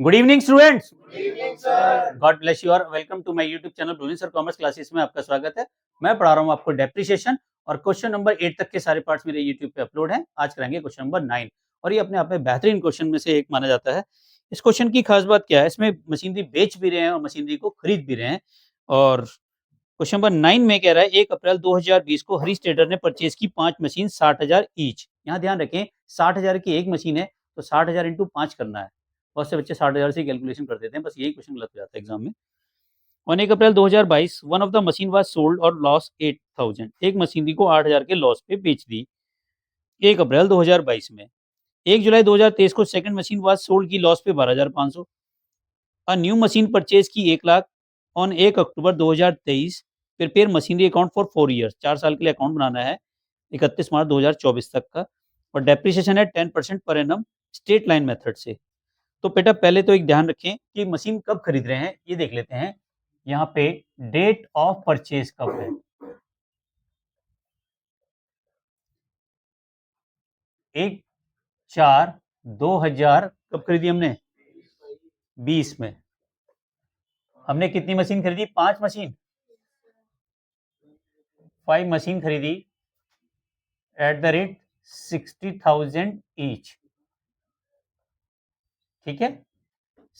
Good evening students, good evening sir. God bless you और welcome to my YouTube channel ब्लूनी sir commerce classes में आपका स्वागत है। मैं पढ़ा रहा हूँ आपको डेप्रिसिएशन और क्वेश्चन नंबर 8 तक के सारे पार्ट्स मेरे यूट्यूब पे अपलोड हैं। आज कराएंगे क्वेश्चन नंबर 9 और ये अपने आप में बेहतरीन क्वेश्चन में से एक माना जाता है। इस क्वेश्चन की खास बात क्या है, इसमें मशीनरी बेच भी रहे हैं और मशीनरी को खरीद भी रहे हैं। और क्वेश्चन नंबर 9 में कह रहा है 1 अप्रैल 2020 को हरीश ट्रेडर ने परचेज की 5 मशीन 60,000 ईच। यहाँ ध्यान रखें 60,000 की एक मशीन है तो 60,000 इंटू 5 करना है। बहुत से बच्चे 60,000 से कैलकुलेशन कर देते हैं, बस यही क्वेश्चन गलत हो जाता है एग्जाम में। On 1 April 2022 one of the machine was sold और लॉस 8,000। एक मशीनरी को 8,000 के लॉस पे बेच दी 1 अप्रैल 2022 में। 1 जुलाई 2023 को सेकंड मशीन वाज सोल्ड की लॉस पे 12,500। अ न्यू मशीन परचेज की 1 lakh on 1 October 2023। Prepare machinery account for 4 years, 4 साल के लिए अकाउंट बनाना है 31 मार्च 2024 तक का। और डेप्रिसिएशन है 10% per annum straight line method से। तो बेटा पहले तो एक ध्यान रखें कि मशीन कब खरीद रहे हैं ये देख लेते हैं। यहाँ पे डेट ऑफ परचेज कब है। 1/4/2000 कब खरीदी हमने? 20 में। हमने कितनी मशीन खरीदी? 5 मशीन, 5 मशीन खरीदी एट द रेट 60,000 ईच। ठीक है,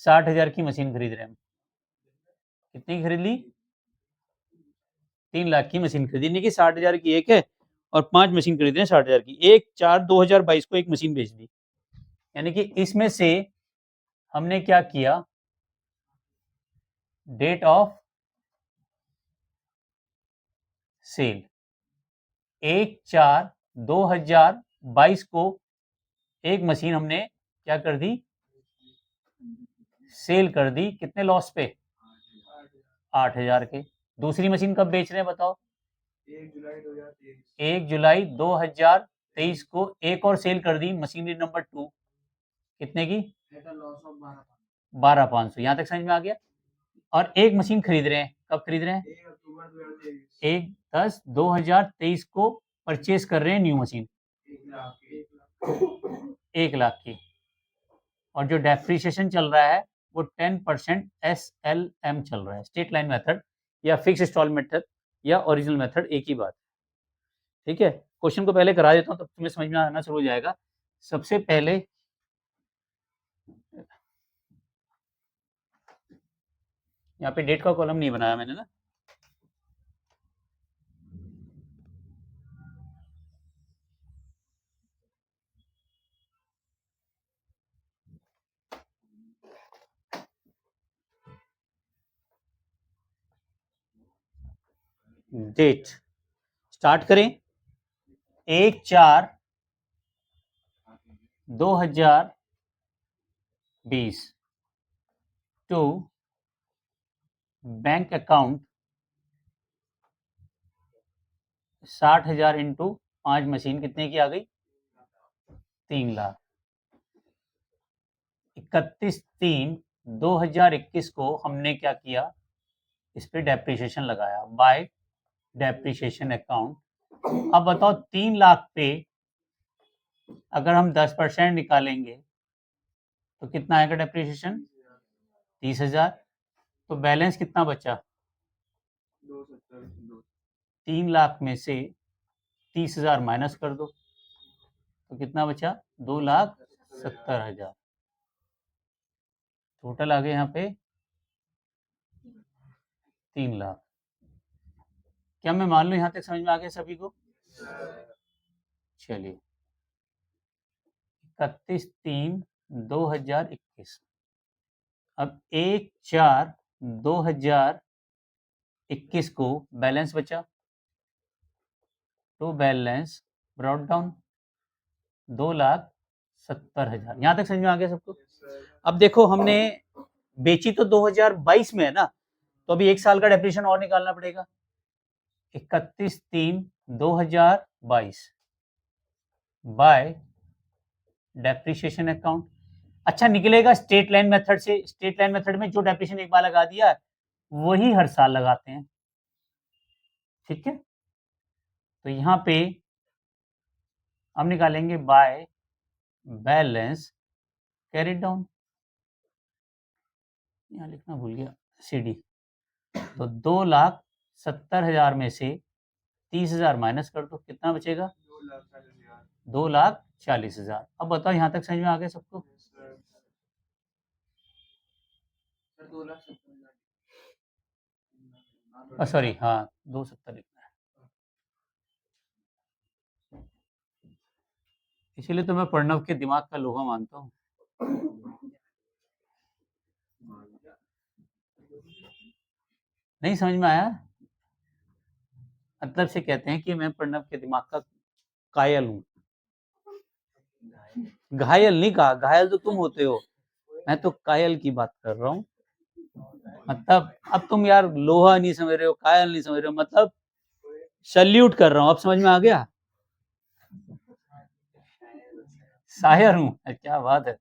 60,000 की मशीन खरीद रहे हैं हम। कितनी खरीद ली? 3 लाख की मशीन खरीदी, यानी कि 60,000 की एक है और 5 मशीन खरीद रहे हैं 60,000 की। 1/4/2022 को एक मशीन बेच दी, यानी कि इसमें से हमने क्या किया, डेट ऑफ सेल 1/4/2022 को एक मशीन हमने क्या कर दी, सेल कर दी। कितने लॉस पे? 8,000 के। दूसरी मशीन कब बेच रहे हैं बताओ? 1 जुलाई 2023 को एक और सेल कर दी मशीनरी नंबर 2। कितने की? 12,500। यहाँ तक समझ में आ गया। और एक मशीन खरीद रहे हैं, कब खरीद रहे हैं? 1/10/2023 को परचेज कर रहे हैं न्यू मशीन 1 लाख की। और जो डेप्रिसिएशन चल रहा है वो 10% SLM चल रहा है, स्ट्रेट लाइन मेथड या फिक्स इंस्टॉल मेथड या ओरिजिनल मेथड, एक ही बात। ठीक है, क्वेश्चन को पहले करा देता हूँ तब तुम्हें समझ में आना शुरू हो जाएगा। सबसे पहले यहाँ पे डेट का कॉलम नहीं बनाया मैंने ना, डेट स्टार्ट करें 1/4/2020 to bank account 60,000 into 5 machine. कितने की आ गई? 3 लाख। 31/3/2021 को हमने क्या किया, इस पे डेप्रिसिएशन लगाया बाय डेप्रिसिएशन अकाउंट। अब बताओ 3 लाख पे अगर हम 10% निकालेंगे तो कितना आएगा डेप्रिसिएशन? 30,000। तो बैलेंस कितना बचा? 3 लाख में से 30,000 माइनस कर दो तो कितना बचा? 2,70,000। टोटल आ गए यहाँ पे 3 लाख। क्या मैं मान लूं यहाँ तक समझ में आ गया सभी को? चलिए 31/3/2021। अब 1/4/2021 को बैलेंस बचा तो बैलेंस ब्रॉट डाउन 2,70,000। यहाँ तक समझ में आ गया सबको? अब देखो हमने बेची तो 2022 में है ना, तो अभी 1 साल का डेप्रिसिएशन और निकालना पड़ेगा। 31/3/2022 बाय डेप्रिसिएशन अकाउंट। अच्छा निकलेगा स्ट्रेट लाइन मेथड से। स्ट्रेट लाइन मेथड में जो डेप्रिसिएशन एक बार लगा दिया वही हर साल लगाते हैं। ठीक है, तो यहाँ पे हम निकालेंगे बाय बैलेंस कैरी डाउन। यहाँ लिखना भूल गया, CD। तो 2,70,000 में से 30,000 माइनस कर दो, कितना बचेगा? 2,40,000। अब बताओ यहाँ तक समझ में आ गया सबको? सॉरी, हाँ 270 लिखना है, इसीलिए तो मैं प्रणव के दिमाग का लोहा मानता हूँ। नहीं समझ में आया? मतलब से कहते हैं कि मैं प्रणव के दिमाग का कायल हूँ। घायल नहीं कहा, घायल तो तुम होते हो, मैं तो कायल की बात कर रहा हूँ। मतलब अब तुम यार लोहा नहीं समझ रहे हो, कायल नहीं समझ रहे हो, मतलब सल्यूट कर रहा हूँ। अब समझ में आ गया? शायर हूँ, क्या बात है।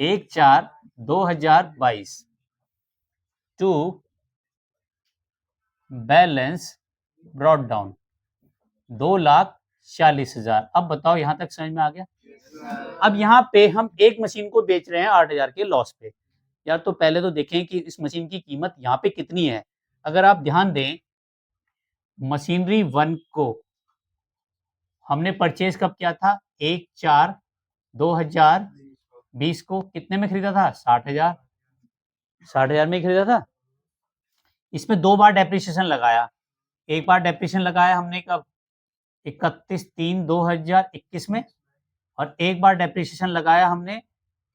1/4/2022 टू बैलेंस ब्रॉट डाउन 2,40,000। अब बताओ यहाँ तक समझ में आ गया? अब यहाँ पे हम एक मशीन को बेच रहे हैं 8,000 के लॉस पे। यार तो पहले तो देखें कि इस मशीन की कीमत यहाँ पे कितनी है। अगर आप ध्यान दें, मशीनरी 1 को हमने परचेज कब किया था? 1/4/2020 को कितने में खरीदा था? 60,000। 60,000 में खरीदा था। इसमें 2 बार डेप्रिसिएशन लगाया। एक बार डेप्रिसिएशन लगाया हमने कब? 31/3/2021 में, और एक बार डेप्रिसिएशन लगाया हमने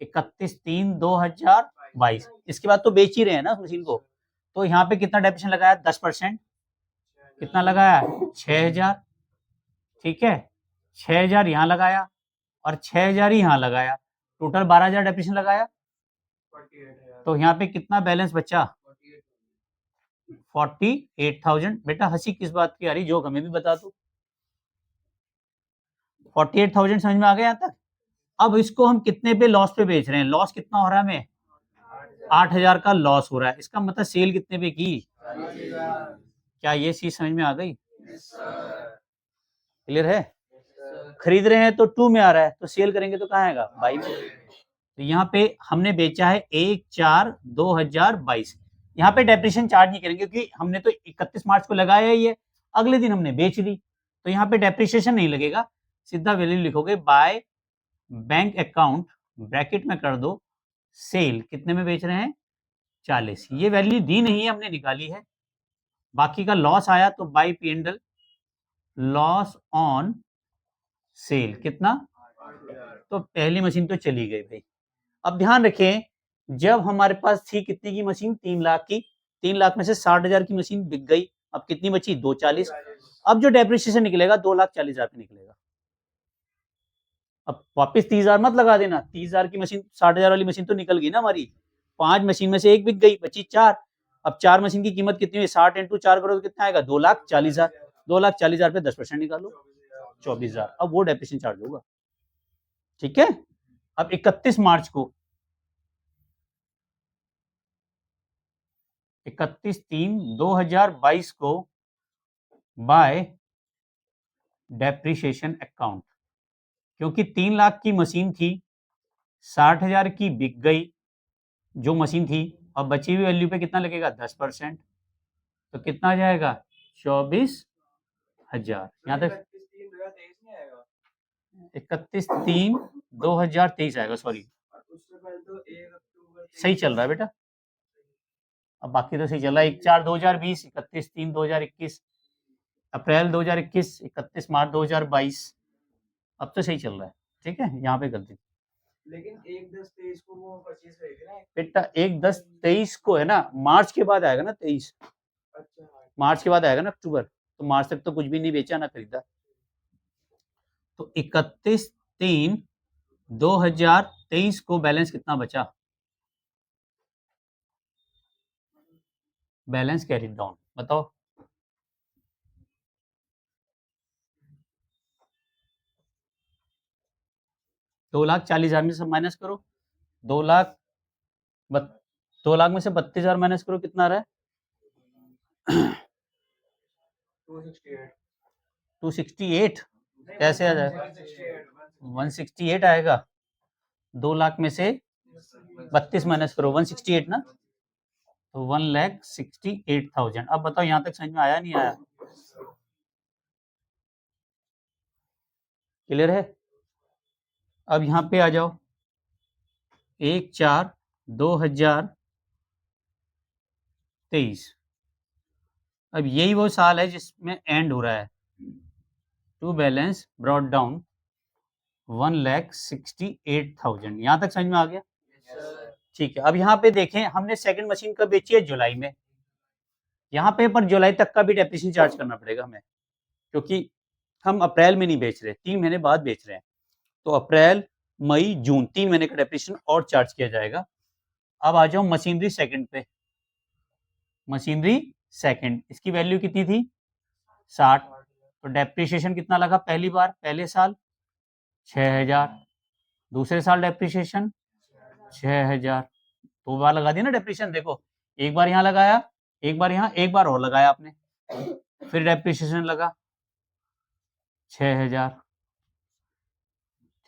31/3/2022। इसके बाद तो बेच ही रहे हैं ना मशीन को। तो यहाँ पे कितना डेप्रिसिएशन लगाया? 10%। कितना लगाया? 6,000। ठीक है, 6,000 यहाँ लगाया और 6,000 ही यहाँ लगाया, टोटल 12,000 डेप्रिसिएशन लगाया। तो यहाँ पे कितना बैलेंस बचा? 48,000। बेटा हंसी किस बात की आ रही, जो हमें भी बता दो। 48,000 समझ में आ गया यहाँ तक? अब इसको हम कितने पे लॉस पे बेच रहे हैं? लॉस कितना हो रहा है हमें? 8,000 का लॉस हो रहा है। इसका मतलब सेल कितने पे की? क्या ये चीज समझ में आ गई? क्लियर है? खरीद रहे हैं तो 2 में आ रहा है, तो सेल करेंगे तो कहाँ आएगा? 22 में। तो यहाँ पे हमने बेचा है 1/4/2022। यहाँ पे डेप्रिसिएशन चार्ज नहीं करेंगे क्योंकि हमने तो 31 मार्च को लगाया ही है, अगले दिन हमने बेच दी, तो यहाँ पे डेप्रिसिएशन नहीं लगेगा। सीधा वैल्यू लिखोगे बाय बैंक अकाउंट, ब्रैकेट में कर दो सेल, कितने में बेच रहे हैं? 40। ये वैल्यू दी नहीं है, हमने निकाली है। बाकी का लॉस आया तो bye P&L loss on sale कितना? तो पहली मशीन तो चली गई भाई। अब ध्यान रखें, जब हमारे पास थी कितने की मशीन? 3 लाख की। 3 लाख में से 60,000 की मशीन बिक गई, अब कितनी बची? 240। अब जो डेप्रिसिएशन निकलेगा 2,40,000 पे निकलेगा। अब वापस 30,000 मत लगा देना, 30,000 की मशीन, 60,000 वाली मशीन तो निकल गई ना हमारी। 5 मशीन में से एक बिक गई, बची 4। अब 4 मशीन की कीमत कितनी हुई? 60 × 4 करो तो कितना आएगा? 2,40,000। 2,40,000 पे 10% निकालो, 24,000। अब वो डेप्रिसिएशन चार्ज होगा। ठीक है। अब 31 मार्च को 31/3/2022 को बाय डेप्रिसिएशन अकाउंट, क्योंकि 3 लाख की मशीन थी, 60,000 की बिक गई जो मशीन थी, और बची हुई वैल्यू पे कितना लगेगा? 10%। तो कितना आ जाएगा? 24,000। यहाँ तक 31/3/2023 आएगा। सॉरी, सही चल रहा है बेटा, अब बाकी तो सही चल रहा है। 1/4/2020, 31/3/2021, अप्रैल 2021, 31 मार्च 2022, अब तो सही चल रहा है। ठीक है, यहाँ पे गलती, लेकिन 1/10/23 को वो परचेज करी थी ना बेटा। 1/10/23 को है ना, मार्च के बाद आएगा ना 23। अच्छा, मार्च के बाद आएगा ना अक्टूबर, तो मार्च तक तो कुछ भी नहीं बेचा ना खरीदा। तो 31/3/2023 को बैलेंस कितना बचा? बैलेंस कैरिड डाउन, बताओ। दो लाख 40,000 में से माइनस करो, 2 लाख 2 लाख में से 32,000 माइनस करो, कितना आ रहा है? 268। कैसे आ जाएगा? 168 आएगा। 2 लाख में से 32 माइनस करो, 168 ना। तो 1,68,000। अब बताओ यहाँ तक समझ में आया नहीं आया? क्लियर है? अब यहाँ पे आ जाओ, 1/4/2023। अब यही वो साल है जिसमें एंड हो रहा है। To balance brought down 1,68,000। यहाँ तक समझ में आ गया? ठीक है। अब यहाँ पे देखें, हमने सेकंड मशीन कब बेची है? जुलाई में। यहाँ पे पर जुलाई तक का भी डेप्रिसिएशन चार्ज करना पड़ेगा हमें, क्योंकि हम अप्रैल में नहीं बेच रहे, 3 महीने बाद बेच रहे हैं। तो अप्रैल, मई, जून 3 महीने का डेप्रिसिएशन और चार्ज किया जाएगा। अब आ जाओ मशीनरी सेकंड पे। मशीनरी सेकंड, इसकी वैल्यू कितनी थी? 60। तो डेप्रिसिएशन कितना लगा पहली बार? पहले साल 6,000, दूसरे साल डेप्रिसिएशन 6,000, 2 बार लगा दिया ना डेप्रिसिएशन। देखो, एक बार यहाँ लगाया, एक बार यहाँ, एक बार और लगाया आपने, फिर डेप्रिसिएशन लगा 6,000।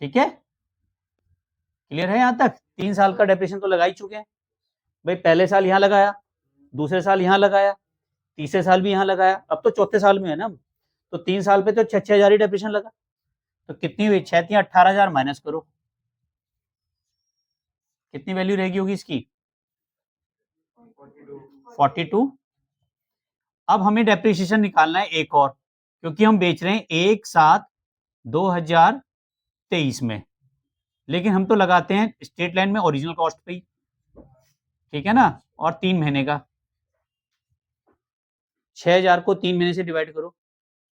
ठीक है, क्लियर है यहाँ तक? 3 साल का डेप्रिसिएशन तो लगा ही चुके हैं भाई। पहले साल यहाँ लगाया, दूसरे साल यहाँ लगाया, तीसरे साल भी यहाँ लगाया, अब तो चौथे साल में है ना। तो 3 साल पे तो 6,000 ही डेप्रिसिएशन लगा। तो कितनी हुई? 6 × 18,000 माइनस करो, कितनी वैल्यू रहेगी होगी इसकी? 42। अब हमें डेप्रिसिएशन निकालना है एक और, क्योंकि हम बेच रहे हैं 1/7/2023 में, लेकिन हम तो लगाते हैं स्ट्रेट लाइन में ओरिजिनल कॉस्ट पे ही। ठीक है ना? और 3 महीने का 6,000 को 3 महीने से डिवाइड करो,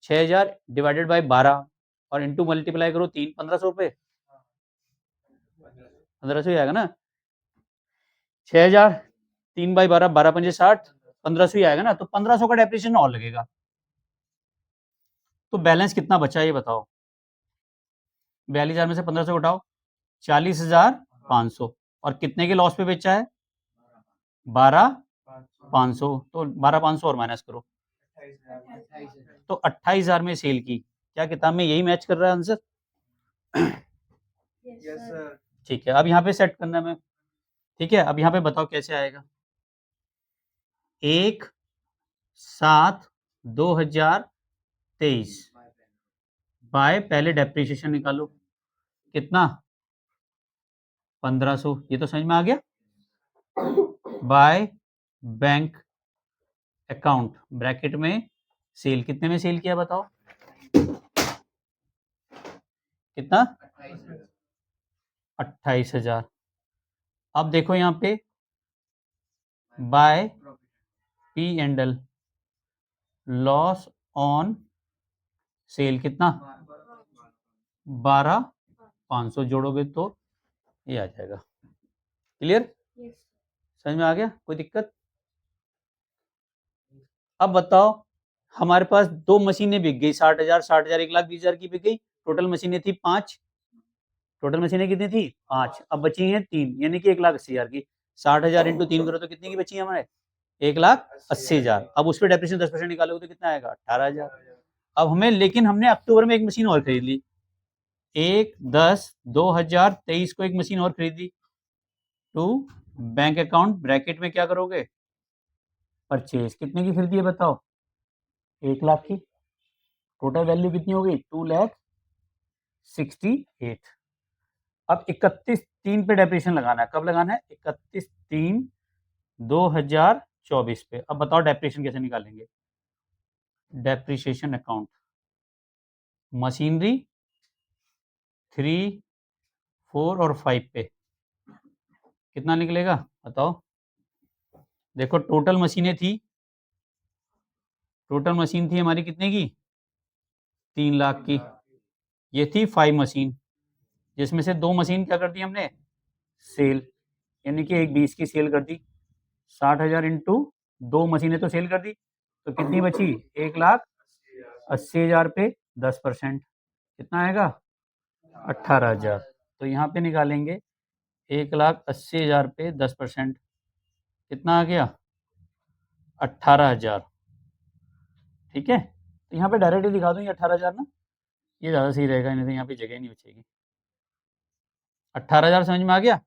6,000 डिवाइडेड बाय 12 और इंटू मल्टीप्लाई करो 3, 1,500 रुपए, 1,500 ही आएगा ना। 6,000 3/12, 12×5 60, 1,500 ही आएगा ना। तो 1,500 का डेप्रिसिएशन और लगेगा। तो बैलेंस कितना बचा ये बताओ? 42,000 में से 1,500 उठाओ, 40,500। और कितने के लॉस पे बेचा है? 12,500। तो 12,500 और माइनस करो, तो 28,000 में सेल की। क्या किताब में यही मैच कर रहा है आंसर? ठीक है, अब यहाँ पे सेट करना है मैं। ठीक है, अब यहाँ पे बताओ कैसे आएगा? 1/7/2023 बाय, पहले डेप्रिसिएशन निकालो, कितना? 1,500। ये तो समझ में आ गया। बाय बैंक अकाउंट ब्रैकेट में सेल, कितने में सेल किया बताओ? कितना? 28,000। अब देखो यहाँ पे by P and L, loss on sale कितना? 12,500 जोड़ोगे तो ये आ जाएगा। क्लियर? समझ में आ गया? कोई दिक्कत? अब बताओ, हमारे पास 2 मशीनें बिक गई, 60,000, 60,000, 1,20,000 की बिक गई। टोटल मशीनें थी 5। टोटल मशीनें कितनी थी? 5। अब बची हैं 3, यानी कि 1,80,000 की। 60,000 इंटू 3 करो तो कितनी की बची है हमारे? 1,80,000। अब उस पर डेप्रिसिएशन 10% निकालोगे तो कितना आएगा? 18,000। अब हमें, लेकिन हमने अक्टूबर में एक मशीन और खरीद ली, 1/10/2023 को एक मशीन और खरीद ली। टू बैंक अकाउंट ब्रैकेट में क्या करोगे? परचेज। कितने की खरीदी है बताओ? 1,00,000 की। टोटल वैल्यू कितनी हो गई? 2,68,000। अब 31/3 पे डेप्रिसिएशन लगाना है। कब लगाना है? 31/3/2024 पे। अब बताओ डेप्रिसिएशन कैसे निकालेंगे? डेप्रिसिएशन अकाउंट, मशीनरी 3, 4 और 5 पे कितना निकलेगा बताओ? देखो, टोटल मशीन थी हमारी कितने की? 3,00,000 की। ये थी 5 मशीन, जिसमें से 2 मशीन क्या कर दी हमने? सेल, यानी कि एक 20 की सेल कर दी। 60,000 इंटू 2 मशीनें तो सेल कर दी, तो कितनी बची? 1,80,000 पे 10%, कितना आएगा? 18,000। तो यहाँ पे निकालेंगे 1,80,000 पे 10%, कितना आ गया? 18,000। ठीक है, तो यहाँ पे डायरेक्ट ही दिखा दूँ ये 18,000 ना, ये ज़्यादा सही रहेगा, नहीं तो यहाँ पे जगह नहीं बचेगी। 18,000 समझ में आ गया?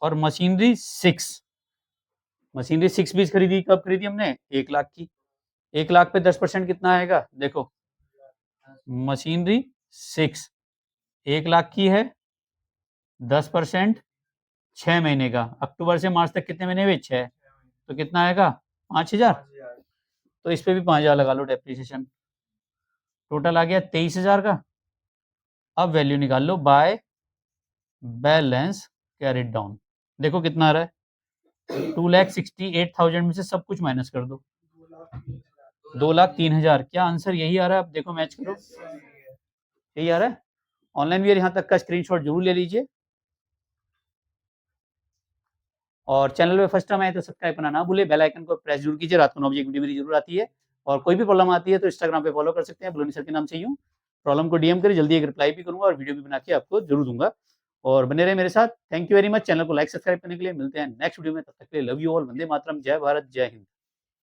और मशीनरी 6, मशीनरी 6 पीस खरीदी, कब खरीदी हमने? 1 लाख की। 1 लाख पे 10% कितना आएगा? देखो, मशीनरी 6 1 लाख की है, 10% 6 महीने का। अक्टूबर से मार्च तक कितने महीने हुए? 6। तो कितना आएगा? 5000। तो इस पे भी 5000 लगा लो डेप्रिसिएशन। टोटल आ गया 23000 का। अब वैल्यू निकाल लो बाय बैलेंस कैरिड डाउन। देखो कितना आ रहा है? 2,68,000 में से सब कुछ माइनस कर दो। 2,03,000। क्या आंसर यही आ रहा है? आप देखो, मैच करो, यही आ रहा है। ऑनलाइन भी यहाँ तक का स्क्रीनशॉट जरूर ले लीजिए, और चैनल पे फर्स्ट टाइम आए तो सब्सक्राइब करना ना भूले, बेल आइकन को प्रेस जरूर कीजिए। रात को 9 बजे वीडियो मेरी जरूर आती है, और कोई भी प्रॉब्लम आती है तो इंस्टाग्राम पे फॉलो कर सकते हैं, ब्लोनी सर के नाम से यूँ। प्रॉब्लम को डीएम करें, जल्दी एक रिप्लाई भी करूंगा और वीडियो भी बना के आपको जरूर दूंगा। और बने रहे मेरे साथ। Thank you very much. Channel को लाइक सब्सक्राइब करने के लिए। मिलते हैं नेक्स्ट वीडियो में, तब तक के लिए love you all. Vande Mataram, जय भारत, जय हिंद।